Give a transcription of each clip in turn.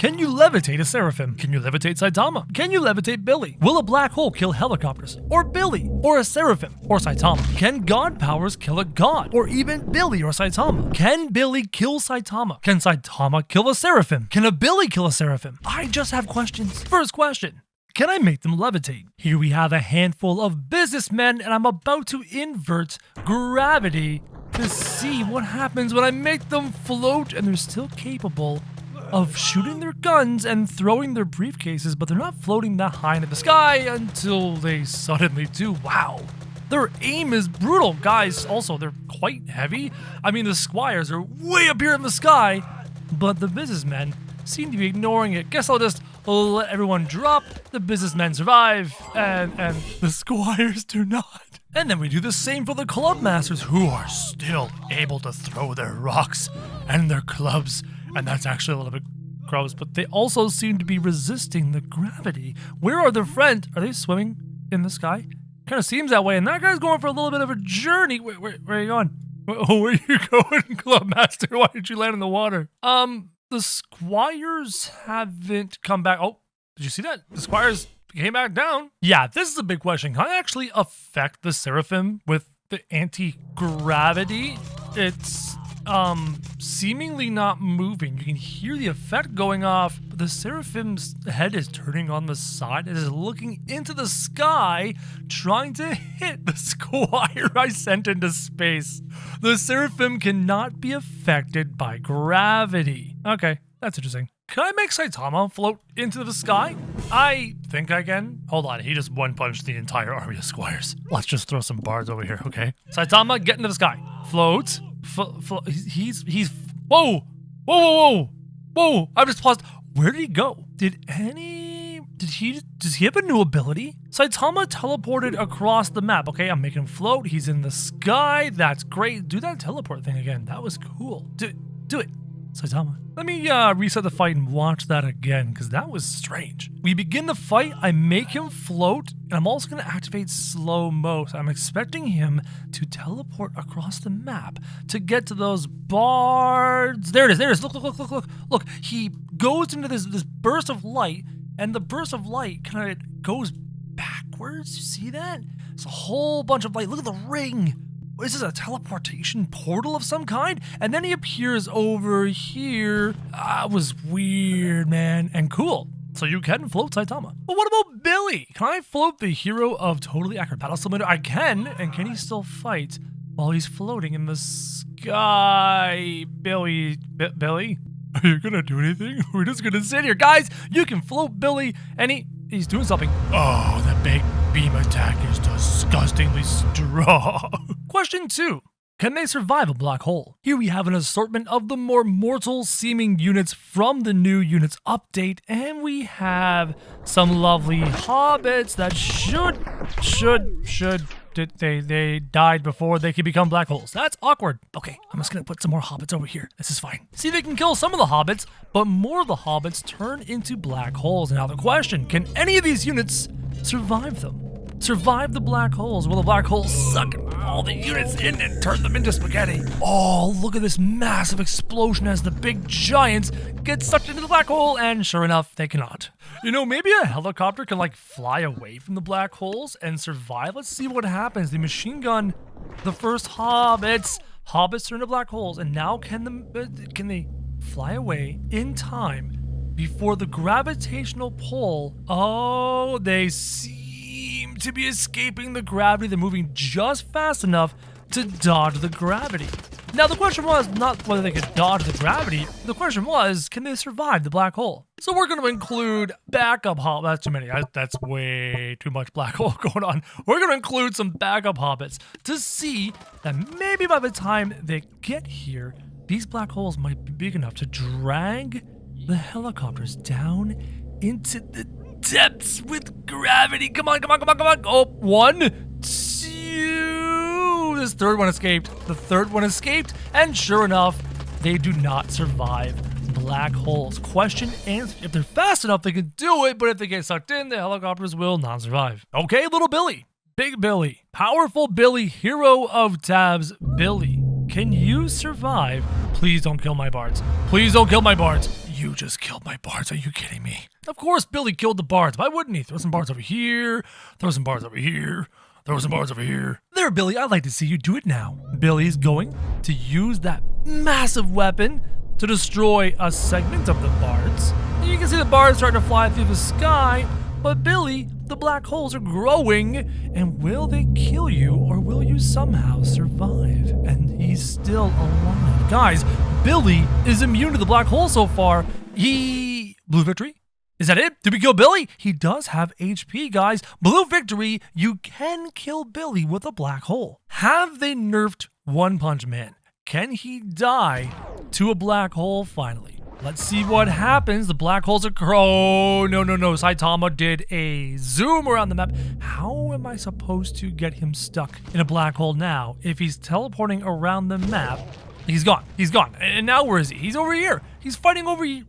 Can you levitate a Seraphim? Can you levitate Saitama? Can you levitate Billy? Will a black hole kill helicopters? Or Billy? Or a Seraphim? Or Saitama? Can god powers kill a god? Or even Billy or Saitama? Can Billy kill Saitama? Can Saitama kill a Seraphim? Can a Billy kill a Seraphim? I just have questions. First question. Can I make them levitate? Here we have a handful of businessmen, and I'm about to invert gravity to see what happens when I make them float, and they're still capable of shooting their guns and throwing their briefcases, but they're not floating that high into the sky until they suddenly do. Wow. Their aim is brutal. Guys, also, they're quite heavy. I mean, the squires are way up here in the sky, but the businessmen seem to be ignoring it. Guess I'll just let everyone drop. The businessmen survive, and the squires do not. And then we do the same for the club masters, who are still able to throw their rocks and their clubs. And that's actually a little bit gross, but they also seem to be resisting the gravity. Where are their friends? Are they swimming in the sky? Kind of seems that way, and that guy's going for a little bit of a where are you going? Where are you going, Club Master? Why did you land in the water? The squires haven't come back. Oh, did you see that? The squires came back down. Yeah, this is a big question. Can I actually affect the Seraphim with the anti-gravity? It's seemingly not moving. You can hear the effect going off, but the Seraphim's head is turning on the side. It is looking into the sky, trying to hit the squire I sent into space. The Seraphim cannot be affected by gravity. Okay, that's interesting. Can I make Saitama float into the sky? I think I can. Hold on, he just one-punched the entire army of squires. Let's just throw some bards over here, okay? Saitama, get into the sky. Float. He's whoa, I just paused. Where did he go? Does he have a new ability? Saitama teleported across the map. Okay, I'm making him float. He's in the sky. That's great. Do that teleport thing again. That was cool. Do it, Saitama. Let me reset the fight and watch that again, because that was strange. We begin the fight, I make him float, and I'm also going to activate slow-mo. So I'm expecting him to teleport across the map to get to those bards. There it is. Look. He goes into this burst of light, and the burst of light kind of goes backwards. You see that? It's a whole bunch of light. Look at the ring. Is this a teleportation portal of some kind? And then he appears over here. It was weird, man, and cool. So you can float Saitama. But what about Billy? Can I float the hero of Totally Accurate Battle Simulator? I can, and can he still fight while he's floating in the sky? Billy? Are you gonna do anything? We're just gonna sit here. Guys, you can float Billy, and he's doing something. Oh, that big beam attack is disgustingly strong. Question 2. Can they survive a black hole? Here we have an assortment of the more mortal-seeming units from the new units update, and we have some lovely hobbits that they died before they could become black holes. That's awkward. Okay, I'm just gonna put some more hobbits over here. This is fine. See, they can kill some of the hobbits, but more of the hobbits turn into black holes. Now the question, can any of these units survive them? Survive the black holes? Will the black holes suck all the units in and turn them into spaghetti? Oh, look at this massive explosion as the big giants get sucked into the black hole, and sure enough, they cannot. You know, maybe a helicopter can fly away from the black holes and survive. Let's see what happens. The machine gun, the first hobbits turn into black holes, and now can they fly away in time before the gravitational pull? Oh, they seem to be escaping the gravity. They're moving just fast enough to dodge the gravity. Now, the question was not whether they could dodge the gravity. The question was, can they survive the black hole? So we're going to include backup hobbits. That's too many. That's way too much black hole going on. We're going to include some backup hobbits to see that maybe by the time they get here, these black holes might be big enough to drag the helicopters down into the depths with gravity. Come on. Oh, 1, 2. This third one escaped. The third one escaped, and sure enough, they do not survive black holes. Question answered. If they're fast enough, they can do it, but if they get sucked in, the helicopters will not survive. Okay, little Billy. Big Billy. Powerful Billy. Hero of tabs. Billy. Can you survive? Please don't kill my bards. Please don't kill my bards. You just killed my bards. Are you kidding me? Of course Billy killed the bards. Why wouldn't he? Throw some bards over here. Throw some bards over here. Throw some bards over here. There, Billy. I'd like to see you do it now. Billy's going to use that massive weapon to destroy a segment of the bards. You can see the bards starting to fly through the sky, but Billy, the black holes are growing, and will they kill you, or will you somehow survive? And he's still alive. Guys, Billy is immune to the black hole so far. Blue victory? Is that it? Did we kill Billy? He does have HP, guys. Blue victory. You can kill Billy with a black hole. Have they nerfed One Punch Man? Can he die to a black hole finally? Let's see what happens. The black holes are... Oh, no. Saitama did a zoom around the map. How am I supposed to get him stuck in a black hole now if he's teleporting around the map? He's gone. And now where is he? He's over here. He's fighting over here.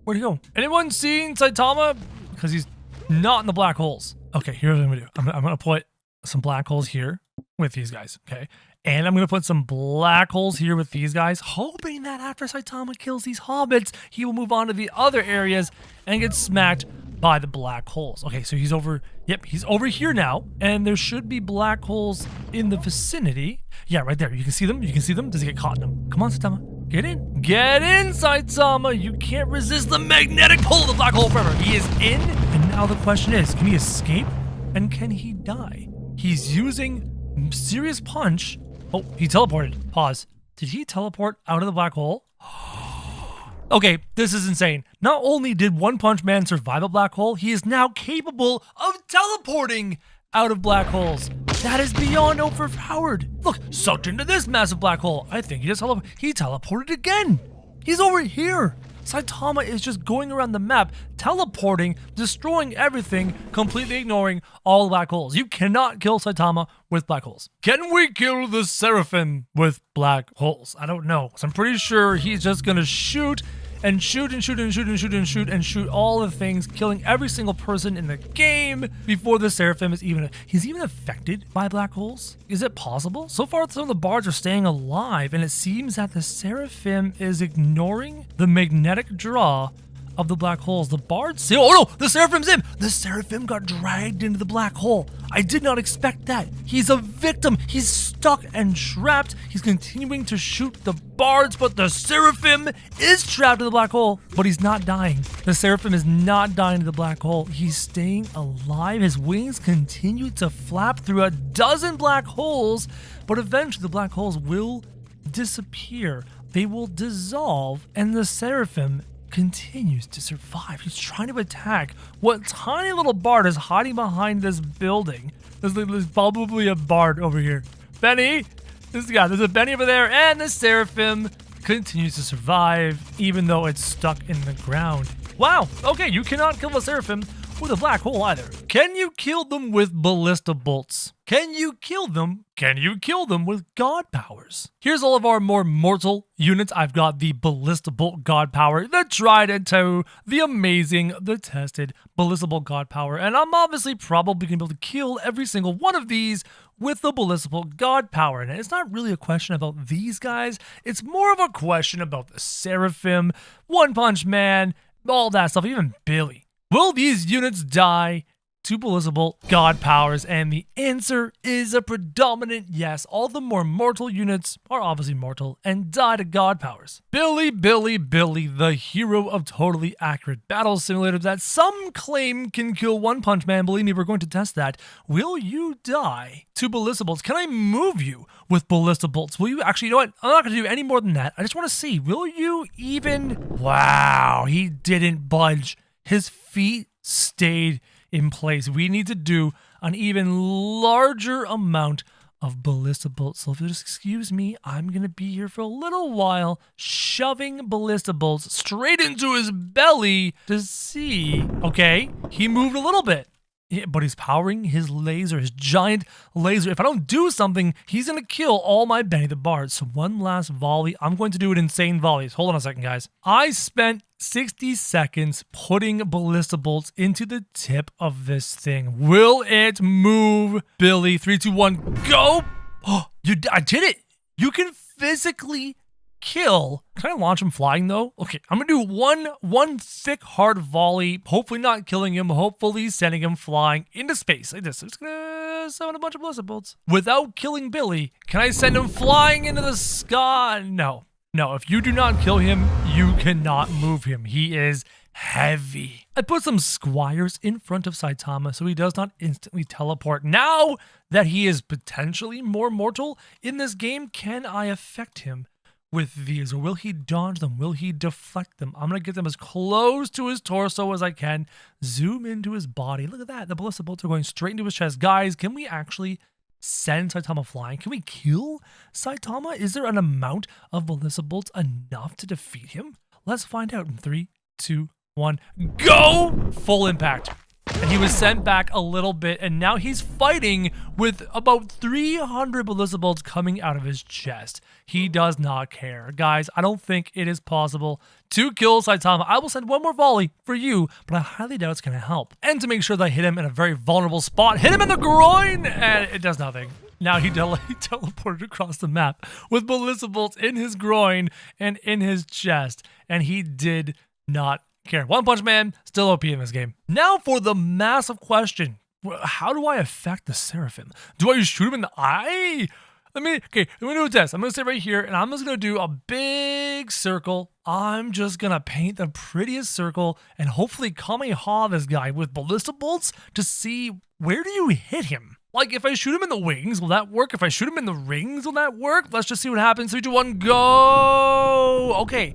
Where'd he go? Anyone seen Saitama? Because he's not in the black holes. Okay, here's what I'm gonna do. I'm gonna put some black holes here with these guys, okay? And I'm gonna put some black holes here with these guys, hoping that after Saitama kills these hobbits, he will move on to the other areas and get smacked by the black holes. Okay, so he's over, he's over here now, and there should be black holes in the vicinity. Yeah, right there. You can see them. Does he get caught in them? Come on, Saitama. Get in, Saitama. You can't resist the magnetic pull of the black hole forever. He is in, and now the question is, can he escape? And can he die? He's using serious punch. Oh, he teleported. Pause. Did he teleport out of the black hole? Okay, this is insane. Not only did One Punch Man survive a black hole, he is now capable of teleporting out of black holes. That is beyond overpowered. Look, sucked into this massive black hole. I think he teleported again. He's over here. Saitama is just going around the map, teleporting, destroying everything, completely ignoring all the black holes. You cannot kill Saitama with black holes. Can we kill the Seraphim with black holes? I don't know. So I'm pretty sure he's just gonna shoot and shoot all the things, killing every single person in the game before the Seraphim is he's even affected by black holes? Is it possible? So far, some of the bards are staying alive, and it seems that the Seraphim is ignoring the magnetic draw of the black holes. The bards say, oh no, the Seraphim's in! The Seraphim got dragged into the black hole. I did not expect that. He's a victim. He's stuck and trapped. He's continuing to shoot the bards, but the Seraphim is trapped in the black hole, but he's not dying. The Seraphim is not dying to the black hole. He's staying alive. His wings continue to flap through a dozen black holes, but eventually the black holes will disappear. They will dissolve, and the Seraphim continues to survive. He's trying to attack what tiny little bard is hiding behind this building. There's probably a bard over here. Benny! There's a Benny over there, and the Seraphim continues to survive, even though it's stuck in the ground. Wow, okay, you cannot kill the Seraphim with a black hole either. Can you kill them with ballista bolts? Can you kill them with god powers? Here's all of our more mortal units. I've got the ballista bolt god power, the Trident 2, the amazing, the tested ballista bolt god power, and I'm obviously probably gonna be able to kill every single one of these with the ballista bolt god power. And it's not really a question about these guys, it's more of a question about the Seraphim, One Punch Man, all that stuff, even Billy. Will these units die to ballista bolt god powers? And the answer is a predominant yes. All the more mortal units are obviously mortal and die to god powers. Billy, the hero of totally accurate battle simulators that some claim can kill One Punch Man. Believe me, we're going to test that. Will you die to ballista bolts? Can I move you with ballista bolts? Will you actually, you know what? I'm not going to do any more than that. I just want to see, will you even... Wow, he didn't budge. His feet stayed in place. We need to do an even larger amount of ballista bolts. So if you'll just excuse me, I'm going to be here for a little while, shoving ballista bolts straight into his belly to see. Okay, he moved a little bit. Yeah, but he's powering his laser, his giant laser. If I don't do something, he's going to kill all my Benny the Bards. So one last volley. I'm going to do an insane volley. Hold on a second, guys. I spent 60 seconds putting ballista bolts into the tip of this thing. Will it move? Billy, 3, 2, 1, go! Oh, I did it! You can physically kill. Can I launch him flying though? Okay, I'm gonna do one thick hard volley, hopefully not killing him, hopefully sending him flying into space like this. I'm just gonna summon a bunch of ballistic bolts. Without killing Billy, can I send him flying into the sky? No. No, if you do not kill him, you cannot move him. He is heavy. I put some squires in front of Saitama so he does not instantly teleport. Now that he is potentially more mortal in this game, can I affect him with these? Or will he dodge them? Will he deflect them? I'm going to get them as close to his torso as I can. Zoom into his body. Look at that. The ballistic bolts are going straight into his chest. Guys, can we actually send Saitama flying? Can we kill Saitama? Is there an amount of ballistic bolts enough to defeat him? Let's find out in 3, 2, 1, go! Full impact. And he was sent back a little bit, and now he's fighting with about 300 ballistic bolts coming out of his chest. He does not care. Guys, I don't think it is possible to kill Saitama. I will send one more volley for you, but I highly doubt it's going to help. And to make sure that I hit him in a very vulnerable spot, hit him in the groin, and it does nothing. Now he teleported across the map with ballistic bolts in his groin and in his chest, and he did not care. One Punch Man, still OP in this game. Now for the massive question. How do I affect the Seraphim? Do I shoot him in the eye? I'm gonna do a test. I'm gonna sit right here and I'm just gonna do a big circle. I'm just gonna paint the prettiest circle and hopefully Kamehameha this guy with ballistic bolts to see where do you hit him. Like, if I shoot him in the wings, will that work? If I shoot him in the rings, will that work? Let's just see what happens. 3, 2, 1, go! Okay,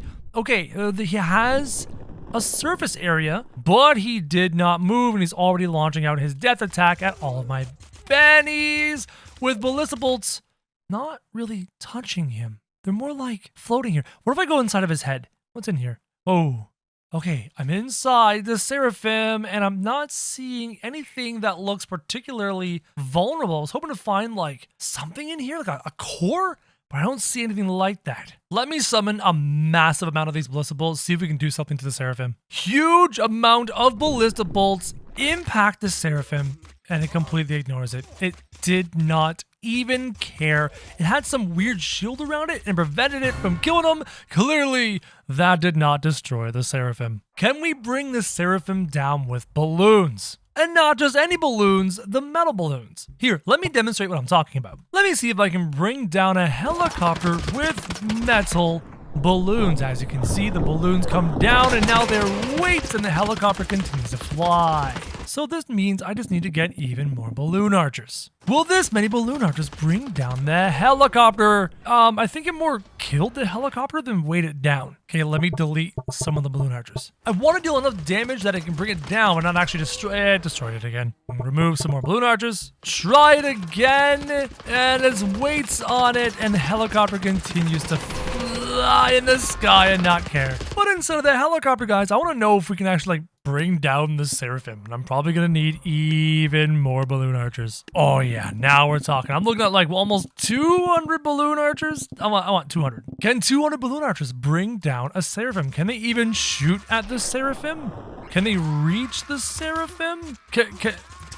he has a surface area, but he did not move, and he's already launching out his death attack at all of my bennies with ballistic bolts not really touching him. They're more like floating here. What if I go inside of his head? What's in here? Oh, okay, I'm inside the Seraphim, and I'm not seeing anything that looks particularly vulnerable. I was hoping to find, like, something in here, like a core, but I don't see anything like that. Let me summon a massive amount of these ballistic bolts, see if we can do something to the Seraphim. Huge amount of ballistic bolts impact the Seraphim, and it completely ignores it. It did not even care. It had some weird shield around it and prevented it from killing him. Clearly, that did not destroy the Seraphim. Can we bring the Seraphim down with balloons? And not just any balloons, the metal balloons. Here, let me demonstrate what I'm talking about. Let me see if I can bring down a helicopter with metal balloons. As you can see, the balloons come down and now they're weights and the helicopter continues to fly. So this means I just need to get even more balloon archers. Will this many balloon archers bring down the helicopter? I think it more killed the helicopter than weighed it down. Okay, let me delete some of the balloon archers. I want to deal enough damage that I can bring it down and not actually destroy it again. Remove some more balloon archers. Try it again. And it's weights on it and the helicopter continues to fly in the sky and not care. But instead of the helicopter, guys, I want to know if we can actually, like, bring down the Seraphim. And I'm probably going to need even more balloon archers. Oh yeah, now we're talking. I'm looking at like almost 200 balloon archers. I want 200. Can 200 balloon archers bring down a Seraphim? Can they even shoot at the Seraphim? Can they reach the Seraphim? Can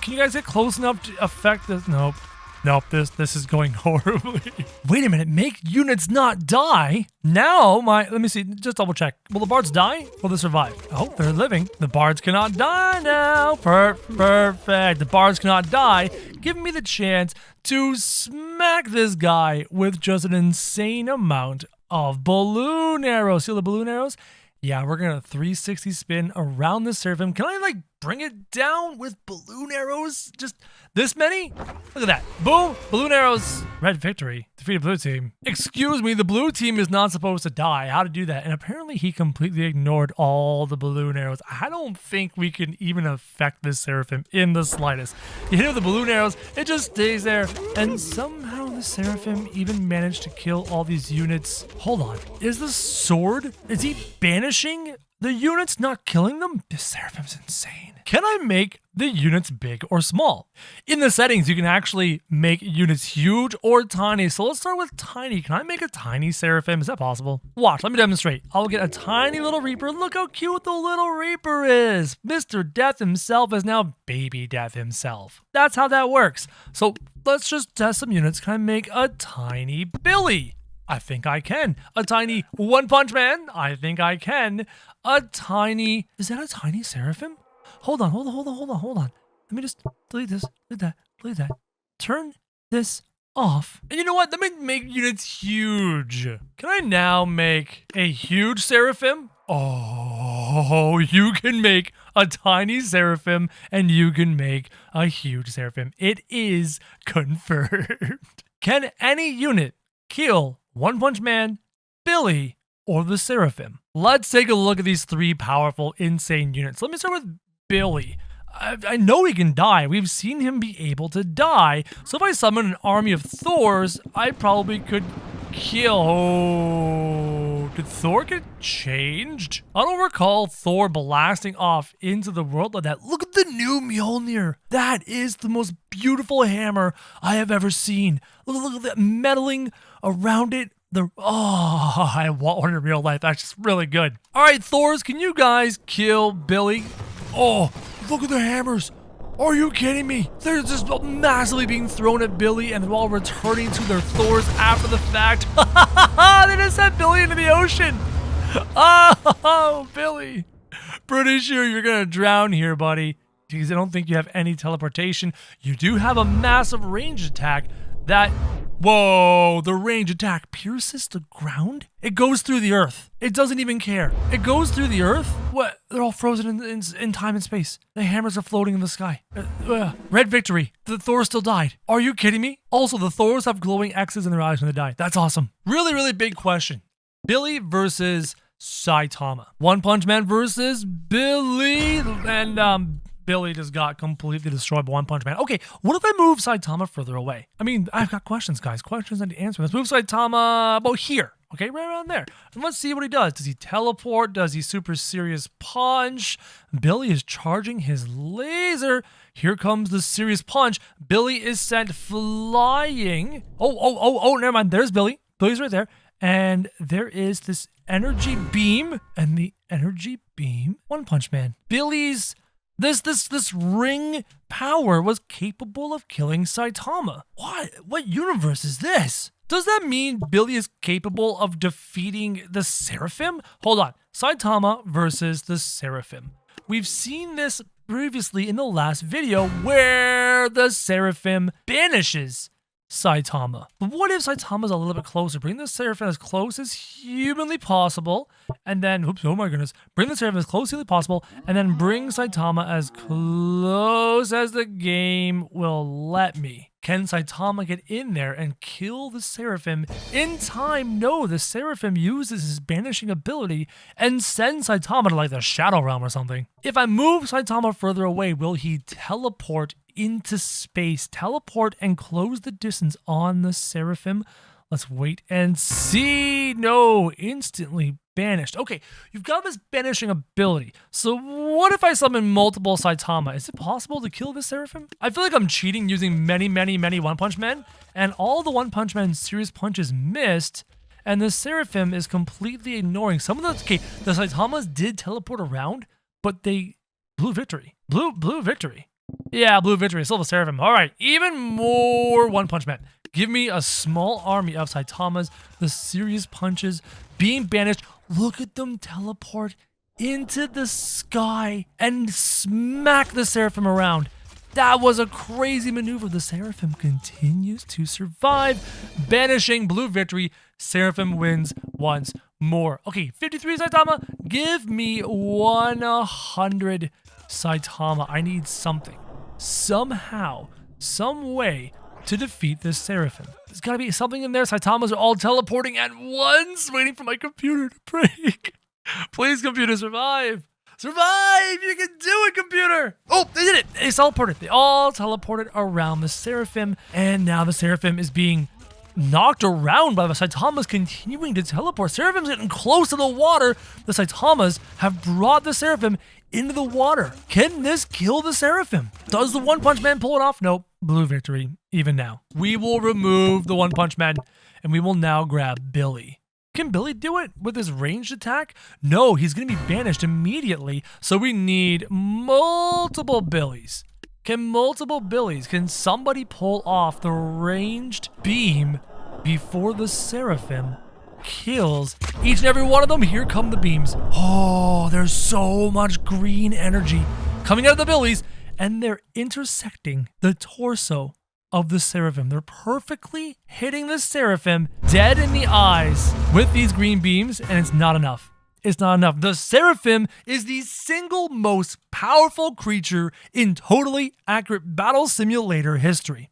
you guys get close enough to affect this? Nope, this is going horribly. Wait a minute, make units not die? Now let me see, just double check. Will the bards die? Will they survive? Oh, they're living. The bards cannot die now. Perfect. The bards cannot die, giving me the chance to smack this guy with just an insane amount of balloon arrows. See all the balloon arrows? Yeah, we're gonna 360 spin around the Seraphim. Can I, like, bring it down with balloon arrows? Just this many? Look at that. Boom! Balloon arrows. Red victory. Defeated blue team. Excuse me, the blue team is not supposed to die. How to do that? And apparently he completely ignored all the balloon arrows. I don't think we can even affect this Seraphim in the slightest. You hit it with the balloon arrows, it just stays there. And somehow the Seraphim even managed to kill all these units. Hold on. Is the sword? Is he banishing the units, not killing them? This Seraphim's insane. Can I make the units big or small? In the settings, you can actually make units huge or tiny. So let's start with tiny. Can I make a tiny Seraphim? Is that possible? Watch, let me demonstrate. I'll get a tiny little Reaper. Look how cute the little Reaper is. Mr. Death himself is now Baby Death himself. That's how that works. So let's just test some units. Can I make a tiny Billy? I think I can. A tiny One Punch Man? I think I can. A tiny... Is that a tiny Seraphim? Hold on. Let me just delete this. Delete that. Turn this off. And you know what? Let me make units huge. Can I now make a huge Seraphim? Oh, you can make a tiny Seraphim and you can make a huge Seraphim. It is confirmed. Can any unit kill One Punch Man, Billy, or the Seraphim? Let's take a look at these three powerful, insane units. Let me start with Billy. I know he can die. We've seen him be able to die. So if I summon an army of Thors, I probably could kill... Oh, did Thor get changed? I don't recall Thor blasting off into the world like that. Look at the new Mjolnir. That is the most beautiful hammer I have ever seen. Look at that metaling around it. I want one in real life. That's just really good. All right, Thors, can you guys kill Billy? Oh, look at the hammers. Are you kidding me? They're just massively being thrown at Billy and while returning to their Thors after the fact. They just sent Billy into the ocean. Oh, Billy. Pretty sure you're going to drown here, buddy. Because I don't think you have any teleportation. You do have a massive range attack that... Whoa, the range attack pierces the ground? It goes through the earth. It doesn't even care. It goes through the earth? What? They're all frozen in time and space. The hammers are floating in the sky. Red victory. The Thor still died. Are you kidding me? Also, the Thors have glowing X's in their eyes when they die. That's awesome. Really, really big question. Billy versus Saitama. One Punch Man versus Billy. And, Billy just got completely destroyed by One Punch Man. Okay, what if I move Saitama further away? I mean, I've got questions, guys. Questions I need to answer. Let's move Saitama about here. Okay, right around there. And let's see what he does. Does he teleport? Does he super serious punch? Billy is charging his laser. Here comes the serious punch. Billy is sent flying. Oh, never mind. There's Billy. Billy's right there. And there is this energy beam. And the energy beam, One Punch Man. Billy's... This ring power was capable of killing Saitama. What universe is this? Does that mean Billy is capable of defeating the Seraphim? Hold on. Saitama versus the Seraphim. We've seen this previously in the last video where the Seraphim banishes Saitama. But what if Saitama's a little bit closer? Bring the Seraphim as close as humanly possible, and then, bring the Seraphim as close as humanly possible, and then bring Saitama as close as the game will let me. Can Saitama get in there and kill the Seraphim in time? No, the Seraphim uses his banishing ability and sends Saitama to like the Shadow Realm or something. If I move Saitama further away, will he teleport into space, teleport and close the distance on the Seraphim? Let's wait and see. No, instantly banished. Okay, you've got this banishing ability. So what if I summon multiple Saitama? Is it possible to kill this Seraphim? I feel like I'm cheating using many One Punch Men, and all the One Punch Men serious punches missed, and the Seraphim is completely ignoring some of the... Okay, the Saitamas did teleport around, but they... Blue victory. Blue victory. Yeah, blue victory. Still the Seraphim. All right, even more One Punch Man. Give me a small army of Saitamas, the serious punches being banished. Look at them teleport into the sky and smack the Seraphim around. That was a crazy maneuver. The Seraphim continues to survive. Banishing blue victory. Seraphim wins once more. Okay, 53 Saitama. Give me 100 Saitama. I need something. Somehow, some way to defeat this Seraphim. There's gotta be something in there. Saitamas are all teleporting at once, waiting for my computer to break. Please, computer, survive. Survive! You can do it, computer! Oh, they did it! They teleported. They all teleported around the Seraphim, and now the Seraphim is being knocked around by the Saitamas continuing to teleport. Seraphim's getting close to the water. The Saitamas have brought the Seraphim into the water. Can this kill the Seraphim? Does the One Punch Man pull it off? Nope. Blue victory, even now. We will remove the One Punch Man, and we will now grab Billy. Can Billy do it with his ranged attack? No, he's going to be banished immediately, so we need multiple Billies. Can somebody pull off the ranged beam before the Seraphim kills each and every one of them. Here come the beams. Oh, there's so much green energy coming out of the Billies, and they're intersecting the torso of the Seraphim. They're perfectly hitting the Seraphim dead in the eyes with these green beams, and it's not enough. It's not enough. The Seraphim is the single most powerful creature in totally accurate battle simulator history.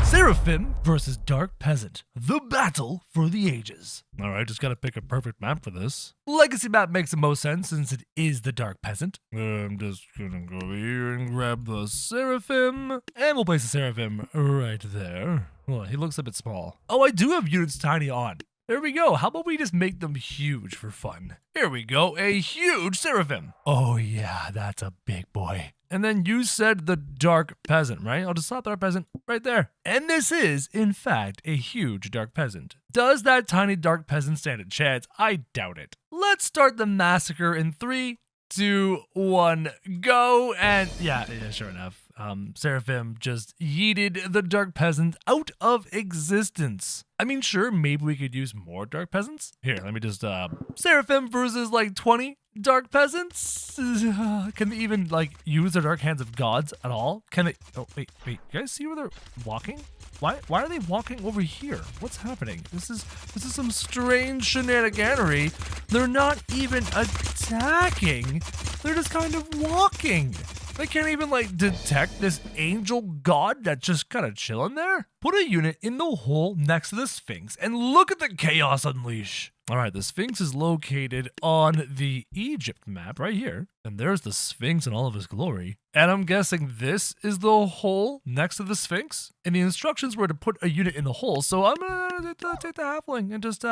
Seraphim versus Dark Peasant. The battle for the ages. Alright, just gotta pick a perfect map for this. Legacy map makes the most sense since it is the Dark Peasant. I'm just gonna go over here and grab the Seraphim. And we'll place the Seraphim right there. Well, he looks a bit small. Oh, I do have units tiny on. There we go. How about we just make them huge for fun? Here we go, a huge Seraphim. Oh yeah, that's a big boy. And then you said the Dark Peasant, right? I'll just slap the Dark Peasant right there. And this is, in fact, a huge Dark Peasant. Does that tiny Dark Peasant stand a chance? I doubt it. Let's start the massacre in 3, 2, 1, go. And yeah, sure enough. Seraphim just yeeted the Dark Peasant out of existence. I mean, sure, maybe we could use more Dark Peasants. Here, let me just, Seraphim versus like 20 Dark Peasants? Can they even, like, use their Dark Hands of Gods at all? Can they, oh, wait, you guys see where they're walking? Why are they walking over here? What's happening? This is some strange shenaniganery. They're not even attacking. They're just kind of walking. They can't even, like, detect this angel god that's just kind of chilling there. Put a unit in the hole next to the Sphinx and look at the chaos unleash. All right, the Sphinx is located on the Egypt map right here. And there's the Sphinx in all of his glory. And I'm guessing this is the hole next to the Sphinx. And the instructions were to put a unit in the hole. So I'm gonna take the halfling and just,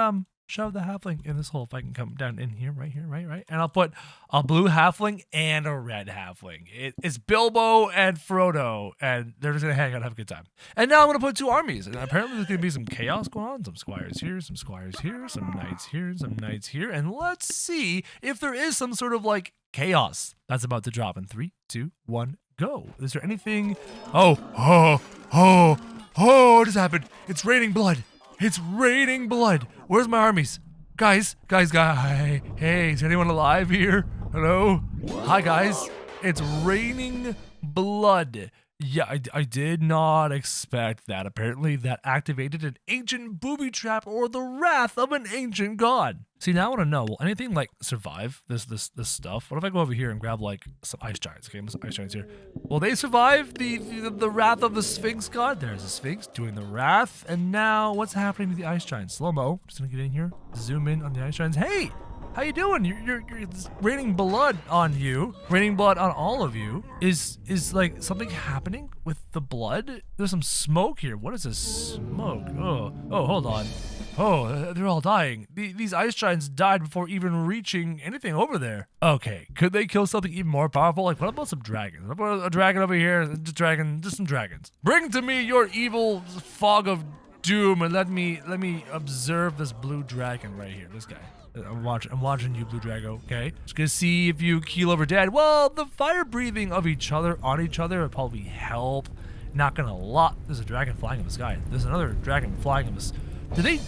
shove the halfling in this hole if I can come down in here, right here, right. And I'll put a blue halfling and a red halfling. It's Bilbo and Frodo, and they're just gonna hang out and have a good time. And now I'm gonna put 2 armies, and apparently there's gonna be some chaos going on. Some squires here, some squires here, some knights here, some knights here, and let's see if there is some sort of like chaos that's about to drop in 3, 2, 1, go. Is there anything? Oh, what just happened? It's raining blood. It's raining blood. Where's my armies? Guys. Hey, is anyone alive here? Hello? Hi, guys. It's raining blood. Yeah, I did not expect that. Apparently, that activated an ancient booby trap or the wrath of an ancient god. See, now I want to know, will anything, like, survive this stuff? What if I go over here and grab, like, some ice giants? Okay, some ice giants here. Will they survive the wrath of the Sphinx god? There's the Sphinx doing the wrath. And now, what's happening to the ice giants? Slow-mo. Just gonna get in here, zoom in on the ice giants. Hey! How you doing? You're raining blood on you. Raining blood on all of you. Is like something happening with the blood? There's some smoke here. What is this smoke? Oh, hold on. Oh, they're all dying. These ice giants died before even reaching anything over there. Okay, could they kill something even more powerful? Like, what about some dragons? What about a dragon over here? Just some dragons. Bring to me your evil fog of doom and let me observe this blue dragon right here. This guy. I'm watching you, Blue Drago, okay? Just gonna see if you keel over dead. Well, the fire breathing of each other on each other would probably help. Not gonna lie. There's a dragon flying in the sky. There's another dragon flying in the sky. Did they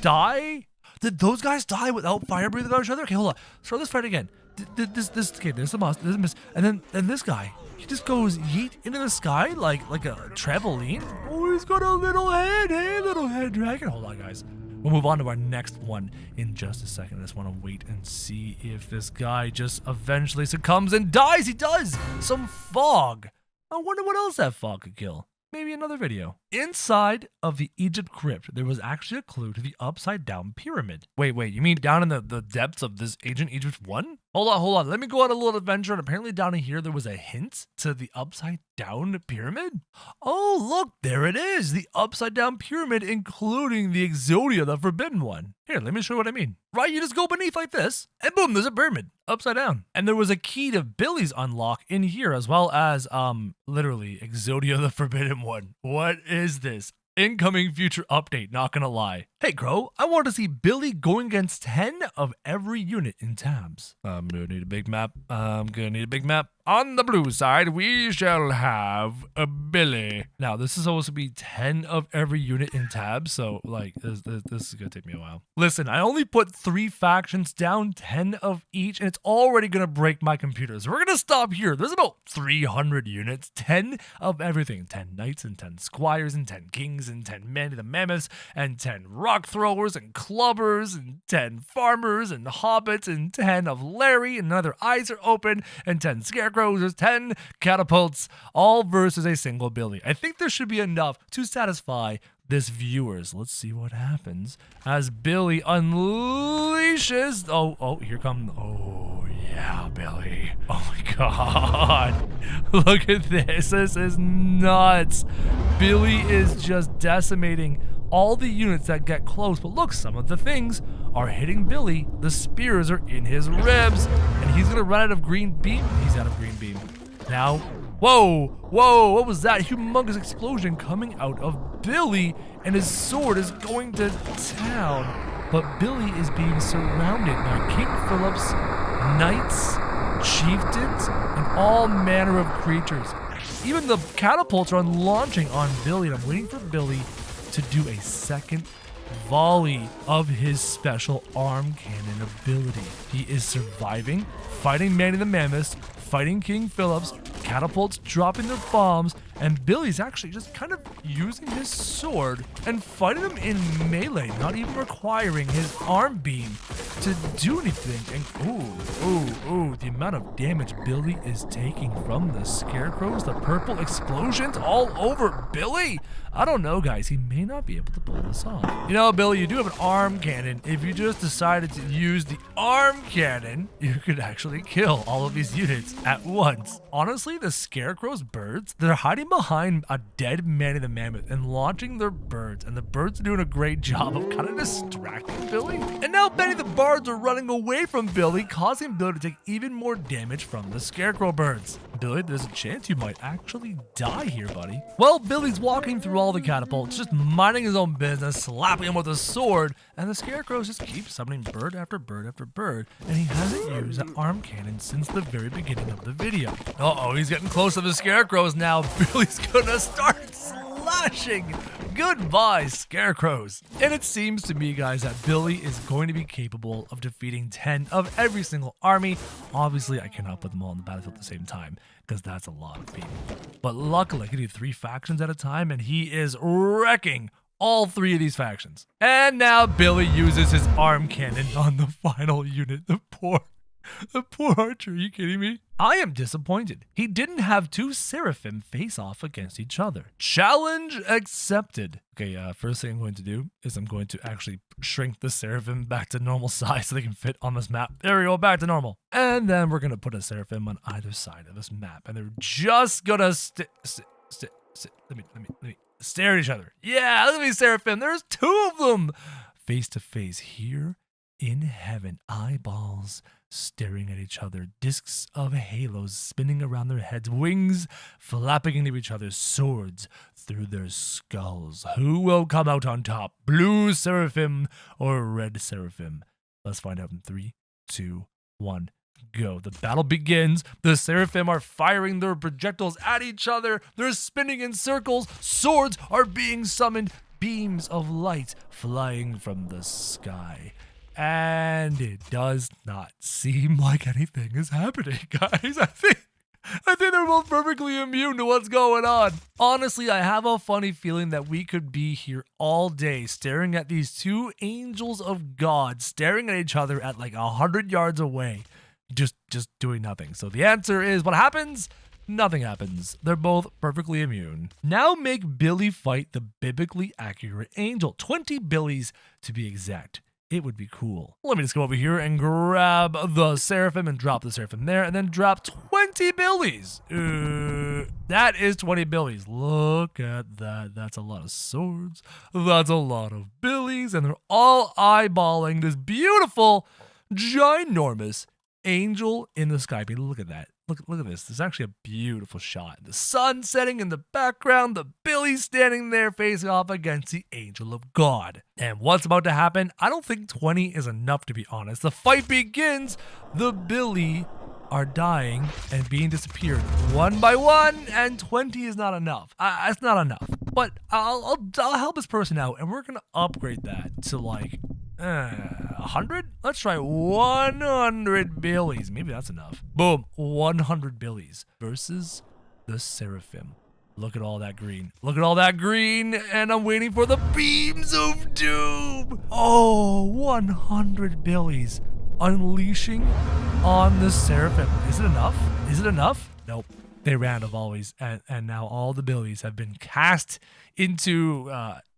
die? Did those guys die without fire breathing on each other? Okay, hold on. Let's try this fight again. Okay, there's a miss. And then this guy, he just goes yeet into the sky like a trampoline. Oh, he's got a little head. Hey, little head dragon. Hold on, guys. We'll move on to our next one in just a second. I just want to wait and see if this guy just eventually succumbs and dies. He does! Some fog. I wonder what else that fog could kill. Maybe another video. Inside of the Egypt crypt, there was actually a clue to the upside down pyramid. Wait, you mean down in the depths of this ancient Egypt 1? Hold on. Let me go on a little adventure, and apparently down in here there was a hint to the upside down pyramid. Oh, look, there it is. The upside down pyramid, including the Exodia, the forbidden one. Here, let me show you what I mean. Right, you just go beneath like this, and boom, there's a pyramid upside down. And there was a key to Billy's unlock in here, as well as, literally, Exodia, the forbidden one. What is this? Incoming future update, not gonna lie. Hey Crow, I want to see Billy going against 10 of every unit in tabs. I'm gonna need a big map. On the blue side, we shall have a Billy. Now, this is supposed to be 10 of every unit in tabs, so, like, this is gonna take me a while. Listen, I only put 3 factions down, 10 of each, and it's already gonna break my computer. So we're gonna stop here. There's about 300 units, 10 of everything. 10 knights and 10 squires and 10 kings and 10 men the mammoths and 10 rock throwers and clubbers and 10 farmers and hobbits and 10 of Larry and another eyes are open and 10 scarecrows. There's 10 catapults, all versus a single Billy. I think there should be enough to satisfy this viewers. Let's see what happens as Billy unleashes. Oh, here comes. Oh, yeah, Billy. Oh my God. Look at this. This is nuts. Billy is just decimating all the units that get close. But look, some of the things are hitting Billy. The spears are in his ribs. And he's going to run out of green beam. He's out of green beam. Now, whoa, what was that? Humongous explosion coming out of Billy, and his sword is going to town. But Billy is being surrounded by King Philip's knights, chieftains, and all manner of creatures. Even the catapults are launching on Billy, and I'm waiting for Billy to do a second volley of his special arm cannon ability. He is surviving, fighting Manny the Mammoth, fighting King Philip's, catapults dropping their bombs, and Billy's actually just kind of using his sword and fighting them in melee, not even requiring his arm beam to do anything. And the amount of damage Billy is taking from the scarecrows, the purple explosions all over Billy. I don't know, guys. He may not be able to pull this off. You know, Billy, you do have an arm cannon. If you just decided to use the arm cannon, you could actually kill all of these units at once. Honestly, the scarecrow's birds, they're hiding behind a dead Manny the Mammoth and launching their birds, and the birds are doing a great job of kind of distracting Billy. And now Benny the Bards are running away from Billy, causing Billy to take even more damage from the scarecrow birds. Billy, there's a chance you might actually die here, buddy. Well, Billy's walking through all the catapults, just minding his own business, slapping him with a sword, and the scarecrows just keep summoning bird after bird after bird, and he hasn't used an arm cannon since the very beginning of the video. Uh-oh, he's getting close to the scarecrows now. Billy's gonna start slashing. Goodbye, scarecrows. And it seems to me, guys, that Billy is going to be capable of defeating 10 of every single army. Obviously, I cannot put them all on the battlefield at the same time, because that's a lot of people. But luckily, I can do 3 factions at a time, and he is wrecking all 3 of these factions. And now Billy uses his arm cannon on the final unit. The poor archer, are you kidding me? I am disappointed. He didn't have 2 Seraphim face off against each other. Challenge accepted. Okay, first thing I'm going to do is I'm going to actually shrink the Seraphim back to normal size so they can fit on this map. There we go, back to normal. And then we're going to put a Seraphim on either side of this map. And they're just gonna let me stare at each other. Yeah, look at these Seraphim. There's 2 of them. Face to face here in heaven. Eyeballs staring at each other, discs of halos spinning around their heads, wings flapping into each other, swords through their skulls. Who will come out on top? Blue Seraphim or red Seraphim? Let's find out in 3, 2, 1, go. The battle begins. The Seraphim are firing their projectiles at each other. They're spinning in circles. Swords are being summoned. Beams of light flying from the sky. And it does not seem like anything is happening, guys. I think they're both perfectly immune to what's going on. Honestly, I have a funny feeling that we could be here all day staring at these 2 angels of God staring at each other at like 100 yards away, just doing nothing. So the answer is, what happens? Nothing happens. They're both perfectly immune. Now make Billy fight the biblically accurate angel. 20 Billys to be exact. It would be cool. Let me just go over here and grab the Seraphim and drop the Seraphim there, and then drop 20 Billys. That is 20 Billys. Look at that. That's a lot of swords. That's a lot of Billys, and they're all eyeballing this beautiful, ginormous angel in the sky. Look at that. Look at this. This is actually a beautiful shot. The sun setting in the background, the Billy standing there facing off against the angel of God. And what's about to happen? I don't think 20 is enough, to be honest. The fight begins. The Billy are dying and being disappeared one by one, and 20 is not enough. It's not enough. But I'll help this person out, and we're gonna upgrade that to like 100? Let's try 100 Billies. Maybe that's enough. Boom, 100 Billies versus the Seraphim. Look at all that green. Look at all that green, and I'm waiting for the beams of doom. Oh, 100 Billies unleashing on the Seraphim. Is it enough? Is it enough? Nope. They ran out of always, and now all the Billies have been cast into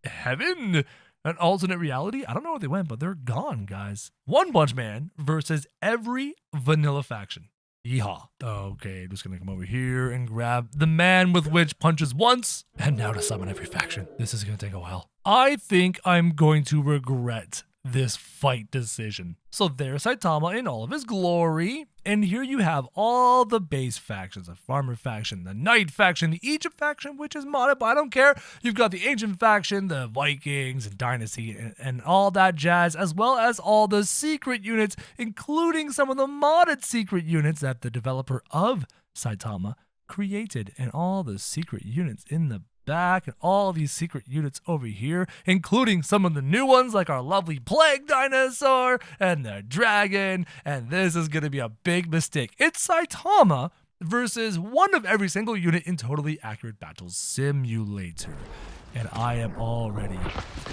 heaven, an alternate reality. I don't know where they went, but they're gone, guys. One Punch Man versus every vanilla faction. Yeehaw. Okay, I'm just gonna come over here and grab the man with which punches once, and now to summon every faction. This is gonna take a while. I think I'm going to regret this fight decision. So there's Saitama in all of his glory, and here you have all the base factions: the Farmer faction, the Knight faction, the Egypt faction, which is modded, but I don't care. You've got the Ancient faction, the Vikings and Dynasty, and all that jazz, as well as all the secret units, including some of the modded secret units that the developer of Saitama created, and all the secret units in the back, and all these secret units over here, including some of the new ones like our lovely plague dinosaur and the dragon. And this is gonna be a big mistake. It's Saitama versus one of every single unit in Totally Accurate Battle Simulator, and I am already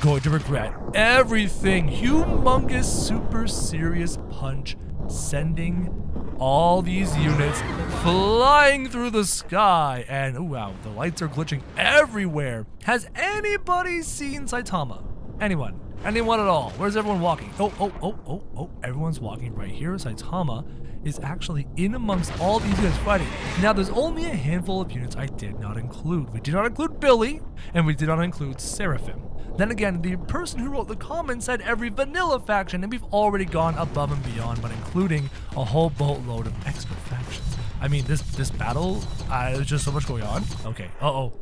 going to regret everything. Humongous, super serious punch, sending all these units flying through the sky, and oh wow, the lights are glitching everywhere. Has anybody seen Saitama? Anyone? Anyone at all? Where's everyone walking? Oh, everyone's walking right here. Saitama is actually in amongst all these units fighting. Now, there's only a handful of units I did not include. We did not include Billy, and we did not include Seraphim. Then again, the person who wrote the comment said every vanilla faction, and we've already gone above and beyond, but including a whole boatload of extra factions. I mean, this battle, there's just so much going on. Okay,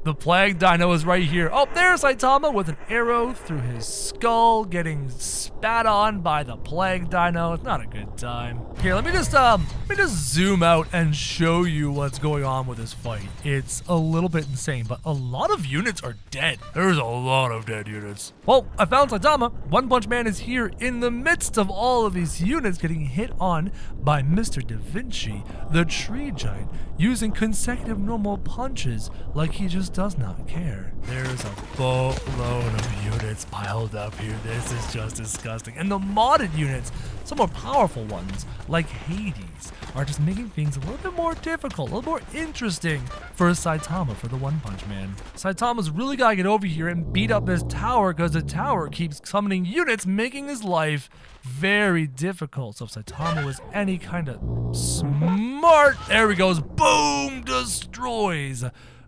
the Plague Dino is right here. Oh, there's Saitama with an arrow through his skull, getting spat on by the Plague Dino. It's not a good time. Here, let me just zoom out and show you what's going on with this fight. It's a little bit insane, but a lot of units are dead. There's a lot of dead units. Well, I found Saitama. One Punch Man is here in the midst of all of these units getting hit on by Mr. Da Vinci, the tree giant, using consecutive normal punches like he just does not care. There's a boatload of units piled up here. This is just disgusting. And the modded units, some more powerful ones like Hades, are just making things a little bit more difficult, a little more interesting for Saitama, for the One Punch Man. Saitama's really gotta get over here and beat up this tower, because the tower keeps summoning units, making his life very difficult. So if Saitama was any kind of smart, there he goes, boom, destroys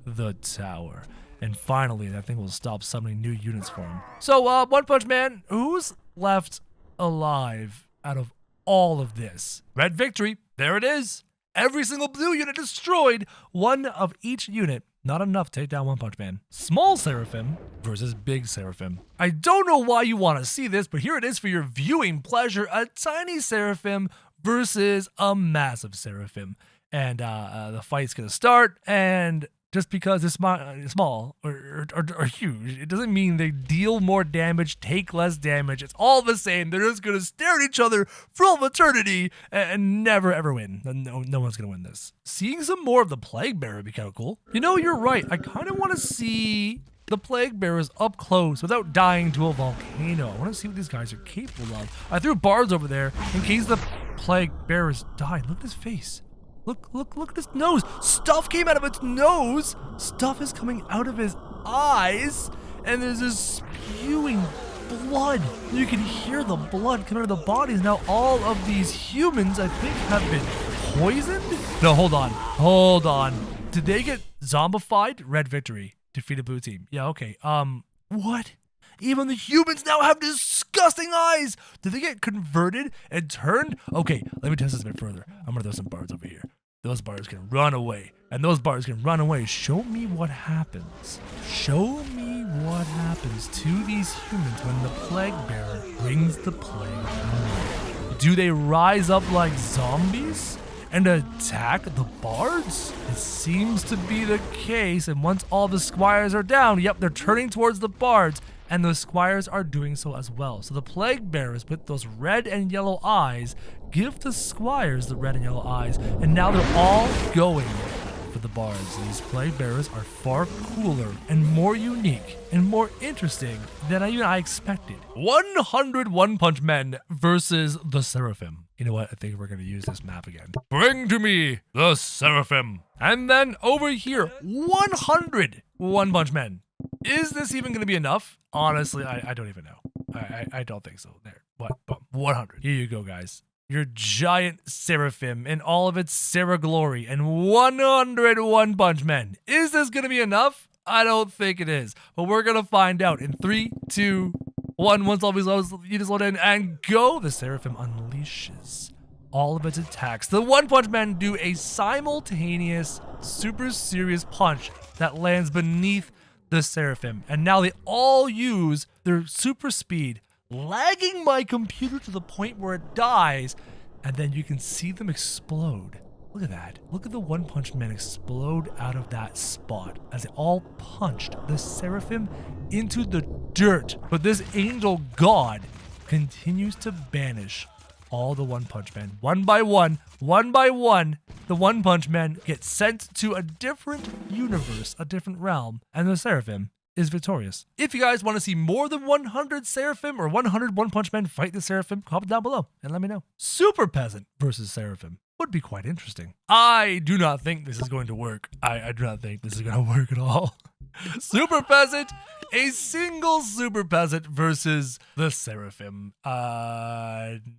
the tower. And finally, that thing will stop summoning new units for him. So, One Punch Man, who's left alive out of all of this? Red victory, there it is. Every single blue unit destroyed, one of each unit. Not enough to take down One Punch Man. Small Seraphim versus Big Seraphim. I don't know why you want to see this, but here it is for your viewing pleasure. A tiny Seraphim versus a massive Seraphim. And the fight's gonna start, and just because it's small or huge, it doesn't mean they deal more damage, take less damage. It's all the same. They're just gonna stare at each other for all eternity and never ever win. No one's gonna win this. Seeing some more of the Plague Bearer would be kind of cool. You know, you're right. I kind of want to see the Plague Bearers up close without dying to a volcano. I want to see what these guys are capable of. I threw bars over there in case the Plague Bearers die. Look at his face. Look at his nose. Stuff came out of its nose. Stuff is coming out of his eyes. And there's this spewing blood. You can hear the blood coming out of the bodies. Now all of these humans, I think, have been poisoned? No, hold on. Did they get zombified? Red victory. Defeated blue team. Yeah, okay. What? Even the humans now have disgusting eyes. Did they get converted and turned? Okay, let me test this a bit further. I'm gonna throw some bars over here. those bars can run away. And those bars can run away. Show me what happens. Show me what happens to these humans when the plague bearer brings the plague home. Do they rise up like zombies and attack the bards? It seems to be the case, and once all the squires are down, yep, they're turning towards the bards, and the squires are doing so as well. So the plague bearers with those red and yellow eyes give the squires the red and yellow eyes, and now they're all going for the bards. These plague bearers are far cooler and more unique and more interesting than I expected. 100 One Punch Men versus the Seraphim. You know what? I think we're going to use this map again. Bring to me the Seraphim. And then over here, 100 One Punch Men. Is this even going to be enough? Honestly, I don't even know. I don't think so. There. What? 100. Here you go, guys. Your giant Seraphim in all of its Sera glory and 100 One Punch Men. Is this going to be enough? I don't think it is. But we're going to find out in 3, 2, 1. Once all these loads, you just load in and go. The Seraphim unleashes all of its attacks. The One Punch Men do a simultaneous, super serious punch that lands beneath the Seraphim. And now they all use their super speed, lagging my computer to the point where it dies, and then you can see them explode. Look at that. Look at the One Punch Men explode out of that spot as they all punched the Seraphim into the dirt. But this angel god continues to banish all the One Punch Men. One by one, the One Punch Men get sent to a different universe, a different realm, and the Seraphim is victorious. If you guys want to see more than 100 Seraphim or 100 One Punch Men fight the Seraphim, comment down below and let me know. Super Peasant versus Seraphim would be quite interesting. I do not think this is going to work. I do not think this is going to work at all. Super Peasant, a single Super Peasant versus the Seraphim.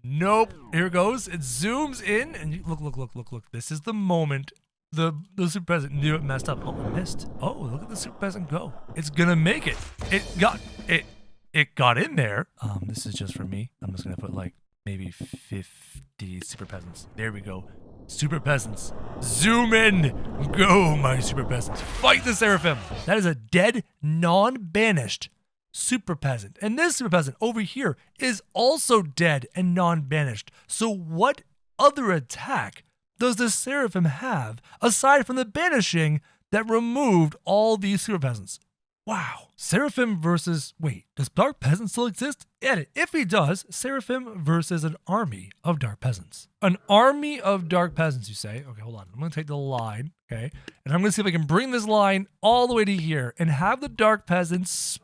Nope. Here it goes. It zooms in and you, look. This is the moment the Super Peasant knew it messed up. Oh, it missed. Oh, look at the Super Peasant go. It's gonna make it. It got in there. This is just for me. I'm just gonna put like maybe 50 Super Peasants. There we go. Super Peasants. Zoom in. Go, my Super Peasants. Fight the Seraphim. That is a dead, non-banished Super Peasant. And this Super Peasant over here is also dead and non-banished. So what other attack does the Seraphim have aside from the banishing that removed all these Super Peasants? Wow. Seraphim versus... Wait, does Dark Peasant still exist? Edit. If he does, Seraphim versus an army of Dark Peasants. An army of Dark Peasants, you say? Okay, hold on. I'm going to take the line, okay? And I'm going to see if I can bring this line all the way to here and have the Dark Peasants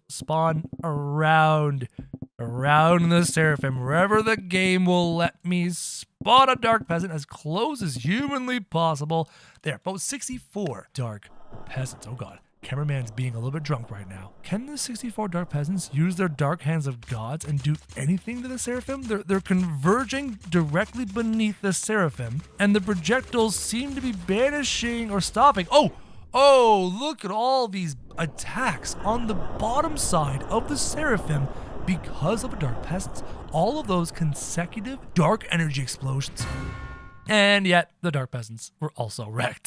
spawn around the Seraphim. Wherever the game will let me spot a Dark Peasant as close as humanly possible. There, about 64 Dark Peasants. Oh god. Cameraman's being a little bit drunk right now. Can the 64 Dark Peasants use their Dark Hands of Gods and do anything to the Seraphim? They're converging directly beneath the Seraphim, and the projectiles seem to be banishing or stopping. Oh, look at all these attacks on the bottom side of the Seraphim because of Dark Peasants. All of those consecutive dark energy explosions. And yet, the Dark Peasants were also wrecked.